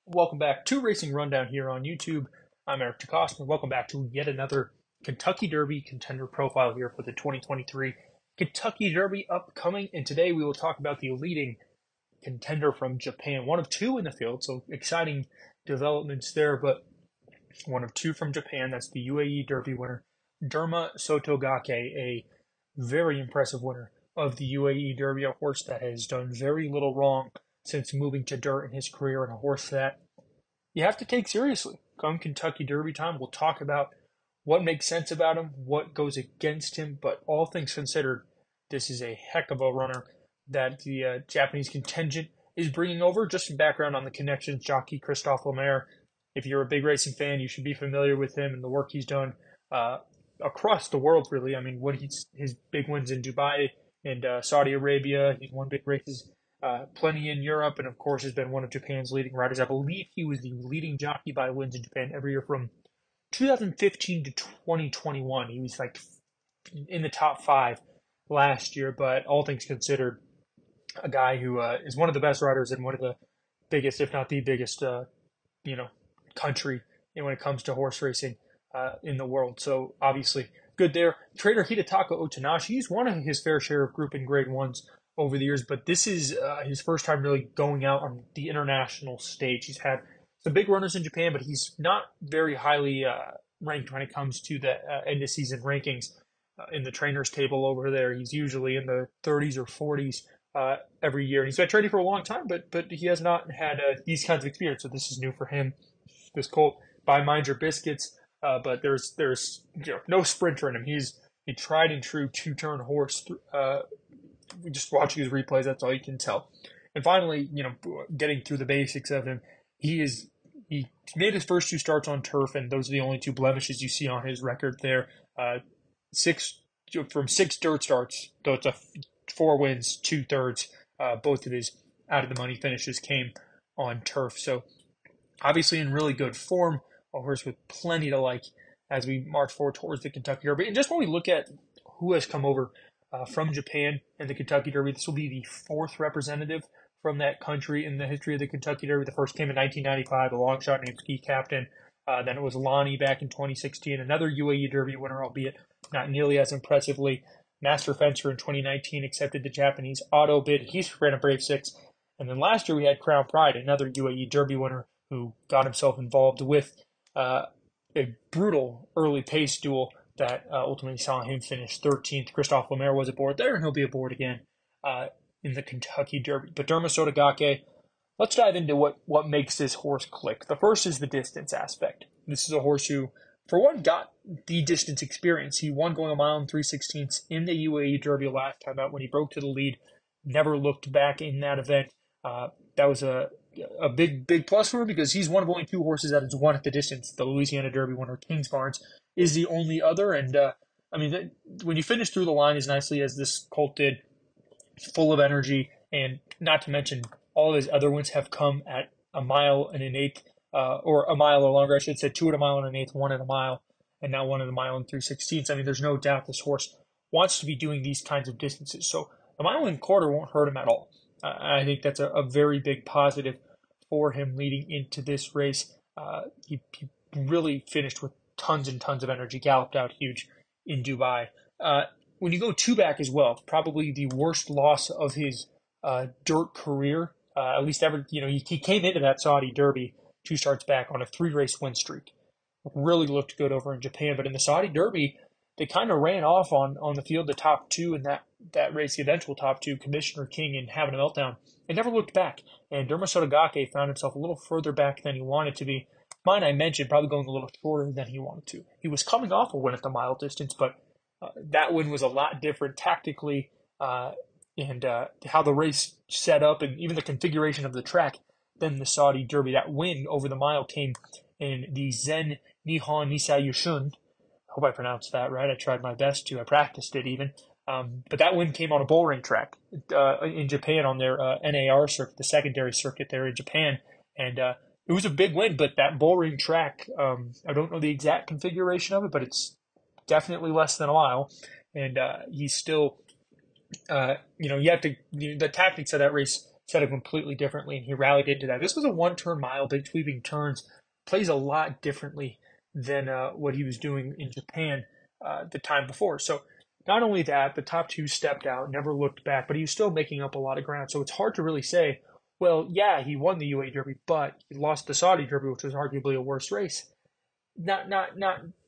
Welcome back to Racing Rundown here on YouTube. I'm Eric DeCosta. Welcome back to yet another Kentucky Derby contender profile here for the 2023 Kentucky Derby upcoming. And today we will talk about the leading contender from Japan. One of two in the field, so exciting developments there, but one of two from Japan. That's the UAE Derby winner, Derma Sotogake, a very impressive winner of the UAE Derby, a horse that has done very little wrong since moving to dirt in his career, and a horse that you have to take seriously. Come Kentucky Derby time, we'll talk about what makes sense about him, what goes against him, but all things considered, this is a heck of a runner that the Japanese contingent is bringing over. Just some background on the connections, jockey Christophe Lemaire. If you're a big racing fan, you should be familiar with him and the work he's done across the world, really. I mean, his big wins in Dubai and Saudi Arabia. He's won big races plenty in Europe, and of course has been one of Japan's leading riders. I believe he was the leading jockey by wins in Japan every year from 2015 to 2021. He was like in the top five last year, but all things considered, a guy who is one of the best riders and one of the biggest, if not the biggest, country when it comes to horse racing in the world. So obviously good there. Trainer Hidetaka Otanashi, he's won his fair share of Group and Grade 1s over the years, but this is his first time really going out on the international stage. He's had some big runners in Japan, but he's not very highly ranked when it comes to the end of season rankings in the trainers table over there. He's usually in the 30s or 40s every year. And he's been training for a long time, but he has not had these kinds of experience, so this is new for him. This colt by Mind Your Biscuits, but there's no sprinter in him. He's a tried and true two-turn horse. Just watching his replays, that's all you can tell. And finally, getting through the basics of him, he made his first two starts on turf, and those are the only two blemishes you see on his record there. Six dirt starts, though it's 4 wins, 2/3. Both of his out of the money finishes came on turf. So obviously in really good form, a horse with plenty to like as we march forward towards the Kentucky Derby. And just when we look at who has come over from Japan in the Kentucky Derby, this will be the 4th representative from that country in the history of the Kentucky Derby. The first came in 1995, a long shot named Ski Captain. Then it was Lonnie back in 2016, another UAE Derby winner, albeit not nearly as impressively. Master Fencer in 2019 accepted the Japanese auto bid. He's ran a Brave 6. And then last year we had Crown Pride, another UAE Derby winner who got himself involved with a brutal early pace duel that ultimately saw him finish 13th. Christophe Lemaire was aboard there, and he'll be aboard again in the Kentucky Derby. But Derma Sotogake, let's dive into what makes this horse click. The first is the distance aspect. This is a horse who, for one, got the distance experience. He won going a mile and 3/16 in the UAE Derby last time out when he broke to the lead. Never looked back in that event. That was a big plus for him because he's one of only 2 horses that has won at the distance. The Louisiana Derby winner, Kingsbarns, is the only other. And when you finish through the line as nicely as this colt did, full of energy, and not to mention all of his other wins have come at a mile and an eighth, or a mile or longer, I should say, 2 at a mile and an eighth, 1 at a mile, and now 1 at a mile and 3/16. I mean, there's no doubt this horse wants to be doing these kinds of distances. So a mile and a quarter won't hurt him at all. I think that's a very big positive for him leading into this race. He really finished with tons and tons of energy, galloped out huge in Dubai. When you go 2 back as well, probably the worst loss of his dirt career, at least ever. He came into that Saudi Derby 2 starts back on a 3-race win streak. Really looked good over in Japan, but in the Saudi Derby, they kind of ran off on the field, the top 2 in that race, the eventual top 2, Commissioner King and Having a Meltdown. It never looked back, and Derma Sotogake found himself a little further back than he wanted to be. Mine, I mentioned, probably going a little shorter than he wanted to. He was coming off a win at the mile distance, but that win was a lot different tactically, and how the race set up and even the configuration of the track than the Saudi Derby. That win over the mile came in the Zen Nihon Nisayushun. I hope I pronounced that right. I tried my best to. I practiced it even. But that win came on a bull ring track in Japan on their NAR circuit, the secondary circuit there in Japan. And it was a big win, but that bull ring track, I don't know the exact configuration of it, but it's definitely less than a mile. And he's still, you have to, the tactics of that race set up completely differently, and he rallied into that. This was a one-turn mile, big sweeping turns, plays a lot differently than what he was doing in Japan the time before. So not only that, the top two stepped out, never looked back, but he was still making up a lot of ground. So it's hard to really say, well, yeah, he won the UAE Derby, but he lost the Saudi Derby, which was arguably a worse race. Not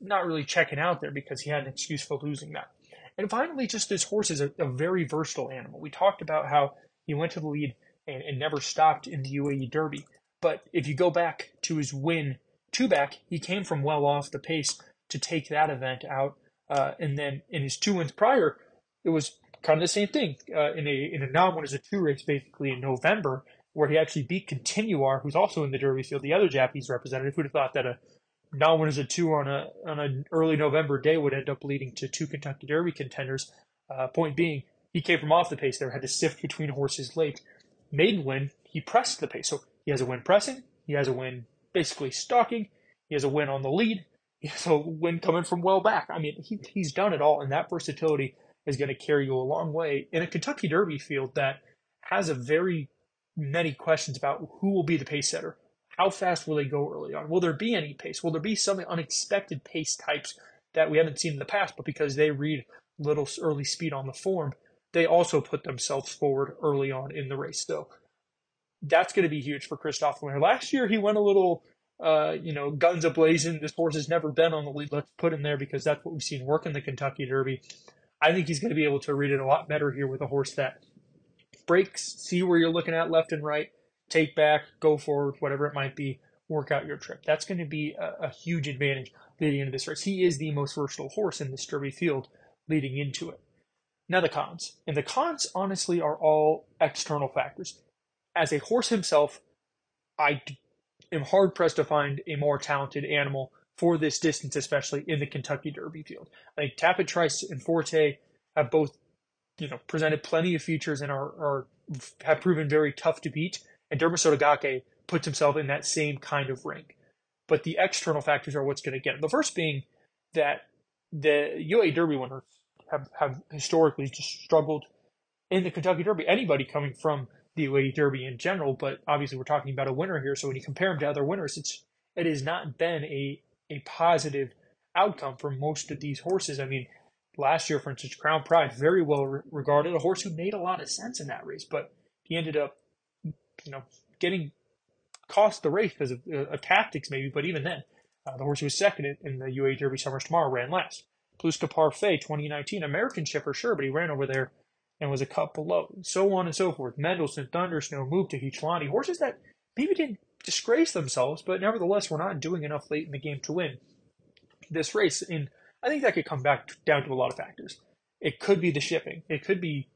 really checking out there because he had an excuse for losing that. And finally, just this horse is a very versatile animal. We talked about how he went to the lead and never stopped in the UAE Derby. But if you go back to his win two back, he came from well off the pace to take that event out. And then in his two wins prior, it was kind of the same thing in a non-win as a two race basically in November, where he actually beat Continuar, who's also in the Derby field, the other Japanese representative. Who'd have thought that a non-win as a two on an early November day would end up leading to two Kentucky Derby contenders. Point being, he came from off the pace there, had to sift between horses late. Maiden win, he pressed the pace. So he has a win pressing, he has a win basically stalking, he has a win on the lead, he has a win coming from well back. I mean, he's done it all, and that versatility is going to carry you a long way in a Kentucky Derby field that has a very many questions about who will be the pace setter. How fast will they go early on? Will there be any pace? Will there be some unexpected pace types that we haven't seen in the past, but because they read little early speed on the form, they also put themselves forward early on in the race. So that's going to be huge for Christophe Winter. Last year, he went a little, guns a-blazing. This horse has never been on the lead. Let's put him there because that's what we've seen work in the Kentucky Derby. I think he's going to be able to read it a lot better here with a horse that breaks, see where you're looking at left and right, take back, go forward, whatever it might be, work out your trip. That's going to be a huge advantage leading into this race. He is the most versatile horse in this Derby field leading into it. Now the cons. And the cons, honestly, are all external factors. As a horse himself, I am hard-pressed to find a more talented animal for this distance, especially in the Kentucky Derby field. I think Tapit Trice and Forte have both, presented plenty of features and have proven very tough to beat. And Derma Sotogake puts himself in that same kind of rank. But the external factors are what's going to get him. The first being that the UAE Derby winners have historically just struggled in the Kentucky Derby. Anybody coming from the UAE Derby in general, but obviously we're talking about a winner here. So when you compare him to other winners, it has not been a positive outcome for most of these horses. I mean, last year, for instance, Crown Pride, very well regarded, a horse who made a lot of sense in that race, but he ended up getting cost the race because of tactics maybe, but even then, the horse who was second in the UAE Derby Summers Tomorrow ran last. Plusca Parfait, 2019, American ship for sure, but he ran over there and was a cut below. So on and so forth. Mendelssohn, Thundersnow, moved to Hichlani. Horses that maybe didn't disgrace themselves, but nevertheless were not doing enough late in the game to win this race. And I think that could come back down to a lot of factors. It could be the shipping. It could be,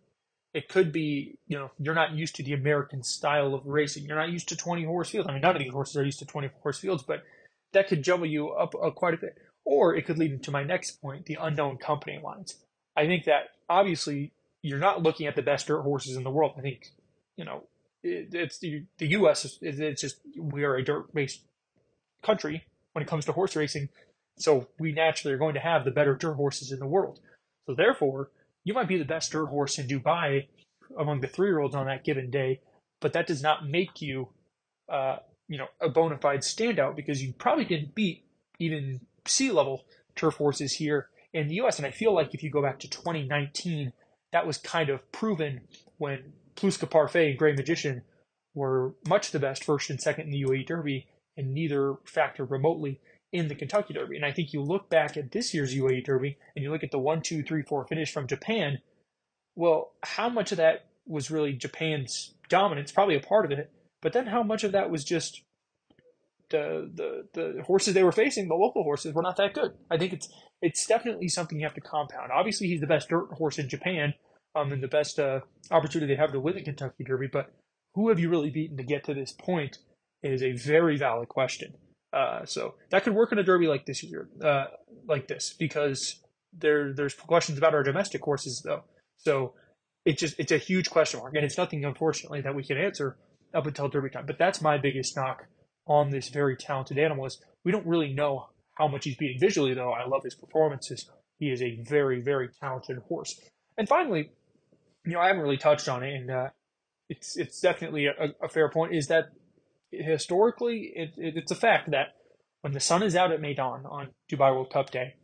you're not used to the American style of racing. You're not used to 20-horse fields. I mean, none of these horses are used to 20-horse fields, but that could jumble you up quite a bit. Or it could lead into my next point, the unknown company lines. I think that obviously you're not looking at the best dirt horses in the world. I think, it's the U.S. It's just we are a dirt-based country when it comes to horse racing, so we naturally are going to have the better dirt horses in the world. So therefore, you might be the best dirt horse in Dubai among the 3-year-olds on that given day, but that does not make you, a bona fide standout because you probably didn't beat even sea-level turf horses here in the U.S. And I feel like if you go back to 2019, that was kind of proven when Plusca Parfait and Grey Magician were much the best first and second in the UAE Derby, and neither factored remotely in the Kentucky Derby. And I think you look back at this year's UAE Derby and you look at the 1, 2, 3, 4 finish from Japan. Well, how much of that was really Japan's dominance? Probably a part of it. But then how much of that was just the horses they were facing, the local horses, were not that good. I think it's definitely something you have to compound. Obviously, he's the best dirt horse in Japan, and the best opportunity they have to win the Kentucky Derby. But who have you really beaten to get to this point is a very valid question. So that could work in a Derby like this year, because there's questions about our domestic horses though. So it's a huge question mark, and it's nothing, unfortunately, that we can answer up until Derby time. But that's my biggest knock on this very talented animal is we don't really know how much he's beating visually, though. I love his performances. He is a very, very talented horse. And finally, I haven't really touched on it, and it's definitely a fair point. Is that historically it's a fact that when the sun is out at Meydan on Dubai World Cup Day,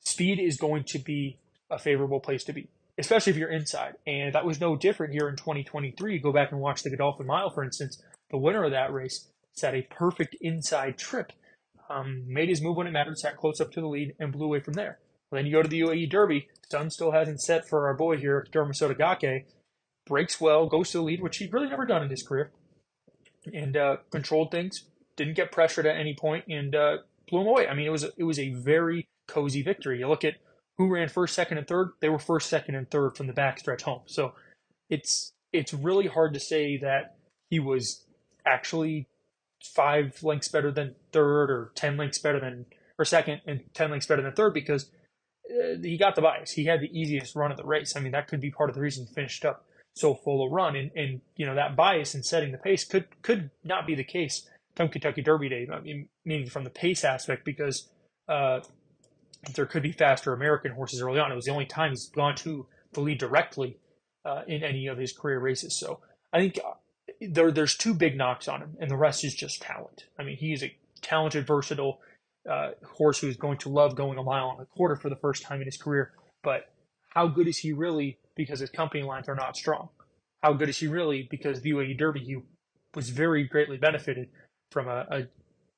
speed is going to be a favorable place to be, especially if you're inside. And that was no different here in 2023. Go back and watch the Godolphin Mile, for instance. The winner of that race set a perfect inside trip, made his move when it mattered, sat close up to the lead, and blew away from there. Well, then you go to the UAE Derby. Sun still hasn't set for our boy here, Derma Sotogake. Breaks well, goes to the lead, which he'd really never done in his career, and controlled things. Didn't get pressured at any point, and blew him away. I mean, it was a very cozy victory. You look at who ran first, second, and third. They were first, second, and third from the backstretch home. So it's really hard to say that he was actually 5 lengths better than third, or 10 lengths better than or second, and 10 lengths better than third, because he got the bias. He had the easiest run of the race. I mean, that could be part of the reason he finished up so full a run, and you know, that bias in setting the pace could not be the case come Kentucky Derby Day. I mean, meaning from the pace aspect, because there could be faster American horses early on. It was the only time he's gone to the lead directly in any of his career races. So I think there's 2 big knocks on him, and the rest is just talent. I mean, he is a talented, versatile horse who's going to love going a mile and a quarter for the first time in his career. But how good is he really? Because his company lines are not strong. How good is he really? Because the UAE Derby, he was very greatly benefited from a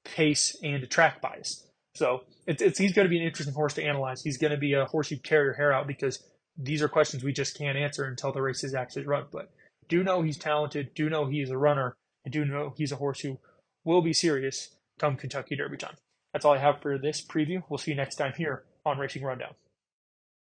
pace and a track bias. So he's going to be an interesting horse to analyze. He's going to be a horse you tear your hair out, because these are questions we just can't answer until the race is actually run. But do know he's talented, do know he's a runner, and do know he's a horse who will be serious come Kentucky Derby time. That's all I have for this preview. We'll see you next time here on Racing Rundown.